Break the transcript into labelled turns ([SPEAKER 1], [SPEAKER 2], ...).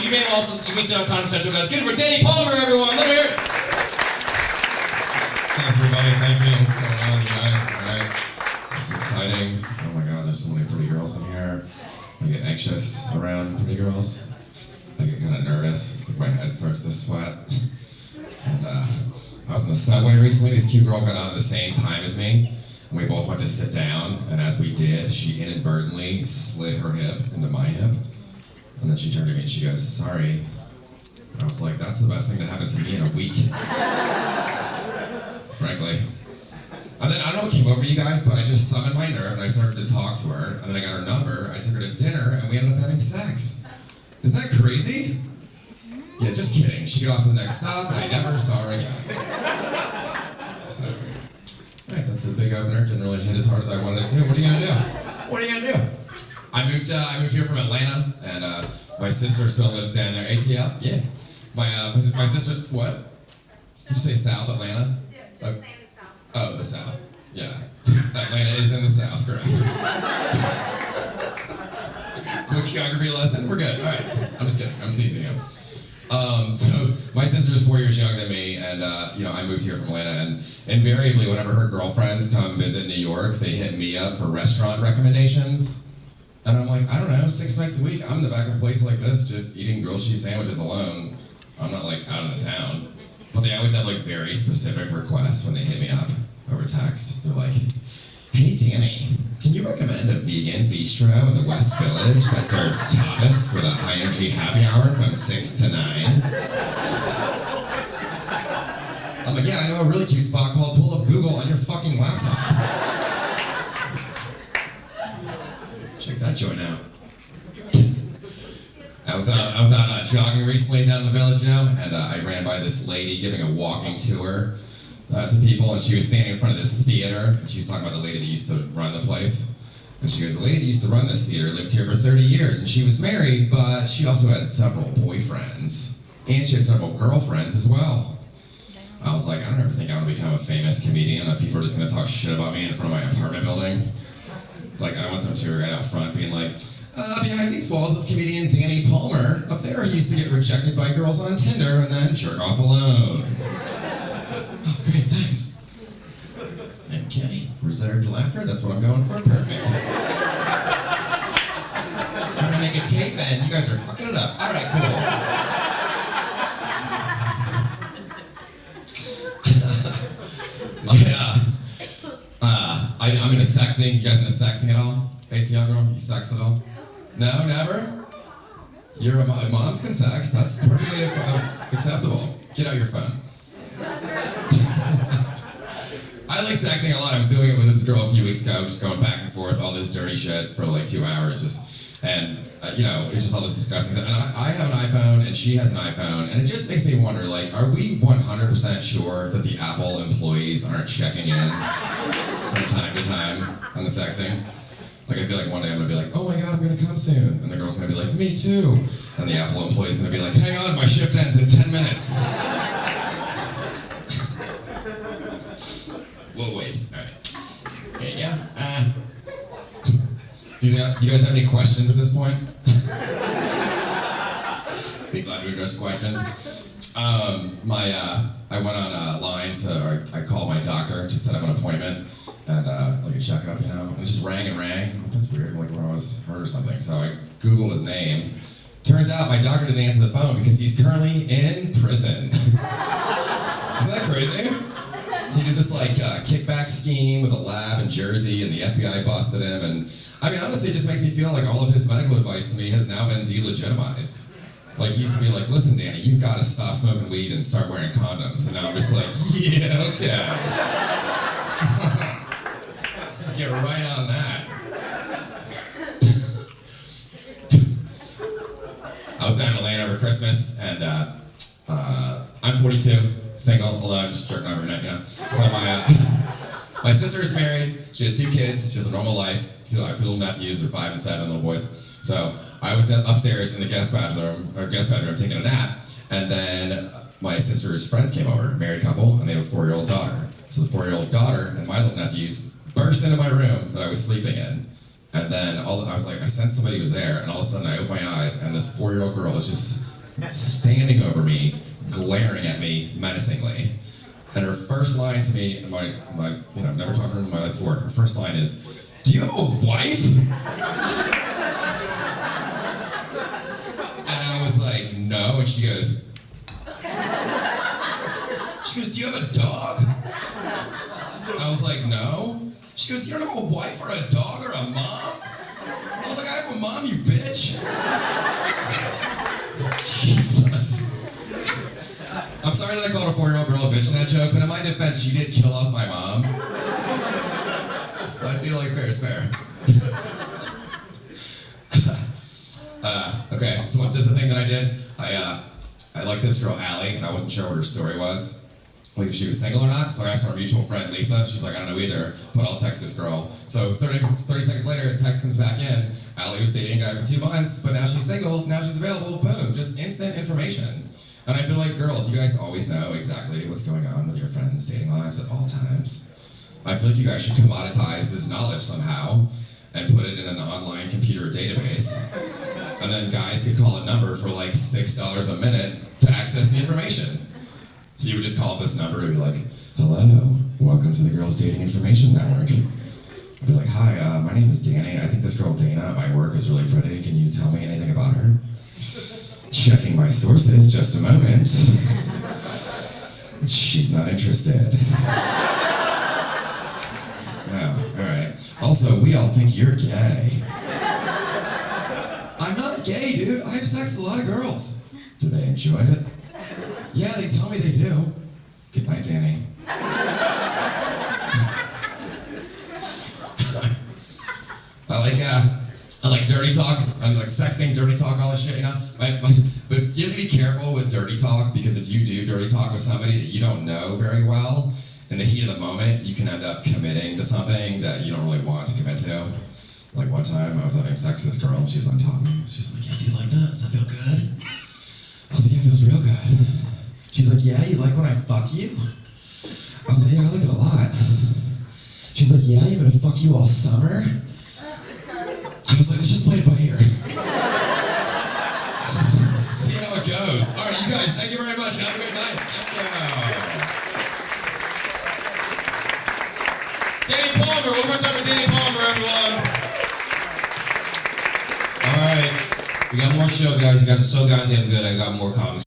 [SPEAKER 1] You may have also you may see on Comedy Central, guys. Get it for Danny Palmer, everyone. Let me hear it.
[SPEAKER 2] Thanks, everybody. Thank you. What's going on, you guys? All right. This is exciting. Oh my God, there's so many pretty girls in here. I get anxious around pretty girls. I get kind of nervous. Like my head starts to sweat. And I was in the subway recently. This cute girl got on at the same time as me. And we both went to sit down. And as we did, she inadvertently slid her hip into my hip. And then she turned to me and she goes, "Sorry." And I was like, that's the best thing to happen to me in a week. Frankly. And then I don't know what came over you guys, but I just summoned my nerve and I started to talk to her. And then I got her number, I took her to dinner, and we ended up having sex. Isn't that crazy? Yeah, just kidding. She got off at the next stop and I never saw her again. So, alright, that's a big opener. Didn't really hit as hard as I wanted it to. What are you gonna do? What are you gonna do? I moved here from Atlanta, and my sister still lives down there. ATL? Yeah. My sister, what? Did you say South Atlanta?
[SPEAKER 3] Yeah, just saying the South.
[SPEAKER 2] Oh, the South. Yeah. Atlanta is in the South, correct. Quick geography lesson, we're good. All right. I'm just kidding. I'm teasing you. So my sister's 4 years younger than me, and I moved here from Atlanta, and invariably, whenever her girlfriends come visit New York, they hit me up for restaurant recommendations. And I'm like, I don't know, 6 nights a week, I'm in the back of a place like this, just eating grilled cheese sandwiches alone. I'm not like out of the town. But they always have like very specific requests when they hit me up over text. They're like, "Hey Danny, can you recommend a vegan bistro in the West Village that serves tapas with a high energy happy hour from 6 to 9? I'm like, "Yeah, I know a really cute spot called Pull Up Google on your fucking laptop. Check that joint out." I was out jogging recently down in the village, and I ran by this lady giving a walking tour to people, and she was standing in front of this theater, and she's talking about the lady that used to run the place. And she goes, "The lady that used to run this theater lived here for 30 years, and she was married, but she also had several boyfriends, and she had several girlfriends as well." I was like, I don't ever think I want to become a famous comedian that people are just going to talk shit about me in front of my apartment building. Like, I want some tour guide out front being like, "Behind these walls of comedian Danny Palmer, up there he used to get rejected by girls on Tinder and then jerk off alone." Oh, great, thanks. Okay, reserved laughter, that's what I'm going for, perfect. Trying to make a tape and you guys are fucking it up. All right, cool. I'm into sexting. You guys into sexting at all? ATL girl, you sex at all? No, never? Your moms can sex. That's perfectly acceptable. Get out your phone. I like sexting a lot. I was doing it with this girl a few weeks ago, just going back and forth, all this dirty shit for like 2 hours. It's just all this disgusting stuff. And I have an iPhone, and she has an iPhone, and it just makes me wonder, like, are we 100% sure that the Apple employees aren't checking in from time to time on the sexting? Like, I feel like one day I'm gonna be like, "Oh my God, I'm gonna come soon." And the girl's gonna be like, "Me too." And the Apple employee's gonna be like, "Hang on, my shift ends in 10 minutes. We'll wait. All right. There you go. Do you guys have any questions at this point? Be glad to address questions. I went online I called my doctor to set up an appointment and like a checkup, and it just rang and rang. I'm like, that's weird, like where I was hurt or something. So I Googled his name. Turns out my doctor didn't answer the phone because he's currently in prison. Isn't that crazy? He did this like kickback scheme with a lab in Jersey, and the FBI busted him. And I mean, honestly, it just makes me feel like all of his medical advice to me has now been delegitimized. Like, he used to be like, "Listen, Danny, you've got to stop smoking weed and start wearing condoms." And now I'm just like, yeah, okay. Get right on that. I was down in Atlanta over Christmas, and I'm 42, single, alone, just jerking off every night, So my sister is married, she has 2 kids, she has a normal life, 2 little nephews, they're 5 and 7 little boys. So I was upstairs in the guest bedroom taking a nap, and then my sister's friends came over, married couple, and they have a 4-year-old daughter. So the 4-year-old daughter and my little nephews burst into my room that I was sleeping in. And then I was like, I sensed somebody was there, and all of a sudden I opened my eyes, and this 4-year-old girl is just standing over me, glaring at me menacingly. And her first line to me, I've never talked to her in my life before. Her first line is, "Do you have a wife?" And I was like, "No," and she goes, "Do you have a dog?" I was like, "No." She goes, "You don't have a wife or a dog or a mom?" I was like, "I have a mom, you bitch." Jesus. I'm sorry that I called a 4-year-old girl a bitch in that joke, but in my defense, she did kill off my mom. So I feel like fair is fair. Okay, so there's a thing that I did. I liked this girl, Allie, and I wasn't sure what her story was. Like if she was single or not, so I asked our mutual friend Lisa. She's like, "I don't know either, but I'll text this girl." So 30 seconds later, a text comes back in. Allie was dating a guy for 2 months, but now she's single, now she's available, boom, just instant information. And I feel like girls, you guys always know exactly what's going on with your friends' dating lives at all times. I feel like you guys should commoditize this knowledge somehow and put it in an online computer database. And then guys could call a number for like $6 a minute to access the information. So you would just call this number and be like, "Hello, welcome to the Girls Dating Information Network." I'd be like, "Hi, my name is Danny. I think this girl Dana at my work is really pretty. Can you tell me anything about her?" Checking my sources, just a moment. She's not interested. Oh, alright. Also, we all think you're gay. I'm not gay, dude. I have sex with a lot of girls. Do they enjoy it? Yeah, they tell me they do. Good night, Danny. I like dirty talk. I like sexting, dirty talk, all this shit, you know? But you have to be careful with dirty talk, because if you do dirty talk with somebody that you don't know very well, in the heat of the moment, you can end up committing to something that you don't really want to commit to. Like one time, I was having sex with this girl, and she was on top of me. She's like, "Yeah, do you like that? Does that feel good?" I was like, "Yeah, it feels real good." She's like, "Yeah, you like when I fuck you?" I was like, "Yeah, I like it a lot." She's like, "Yeah, you gonna fuck you all summer?" I was like, "Let's just play it by ear." Just see how it goes. All right, you guys, thank you very much. Have a good night. Thank you.
[SPEAKER 1] Danny Palmer, one more time for Danny Palmer, everyone.
[SPEAKER 3] All right, we got more show, guys. You guys are so goddamn good. I got more comics.